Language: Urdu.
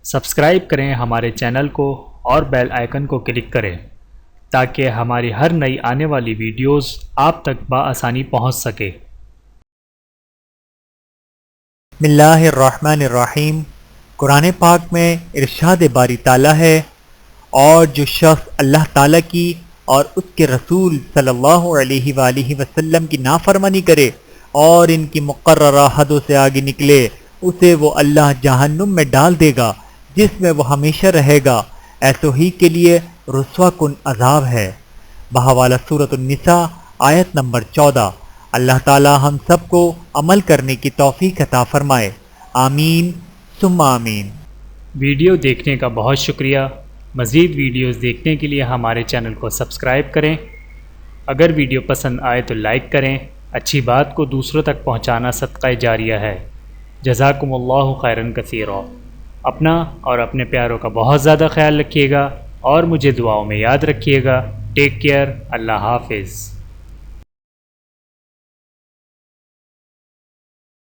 سبسکرائب کریں ہمارے چینل کو اور بیل آئیکن کو کلک کریں تاکہ ہماری ہر نئی آنے والی ویڈیوز آپ تک بآسانی پہنچ سکے۔ بسم اللہ الرحمن الرحیم۔ قرآن پاک میں ارشاد باری تعالیٰ ہے، اور جو شخص اللہ تعالیٰ کی اور اس کے رسول صلی اللہ علیہ وآلہ وسلم کی نافرمانی کرے اور ان کی مقررہ حدوں سے آگے نکلے، اسے وہ اللہ جہنم میں ڈال دے گا جس میں وہ ہمیشہ رہے گا، ایسو ہی کے لیے رسوا کن عذاب ہے۔ بحوالہ سورۃ النساء آیت نمبر 14۔ اللہ تعالی ہم سب کو عمل کرنے کی توفیق عطا فرمائے، آمین ثم آمین۔ ویڈیو دیکھنے کا بہت شکریہ۔ مزید ویڈیوز دیکھنے کے لیے ہمارے چینل کو سبسکرائب کریں۔ اگر ویڈیو پسند آئے تو لائک کریں۔ اچھی بات کو دوسروں تک پہنچانا صدقہ جاریہ ہے۔ جزاکم اللہ خیرا کثیرا۔ اپنا اور اپنے پیاروں کا بہت زیادہ خیال رکھیے گا اور مجھے دعاؤں میں یاد رکھیے گا۔ Take care. اللہ حافظ۔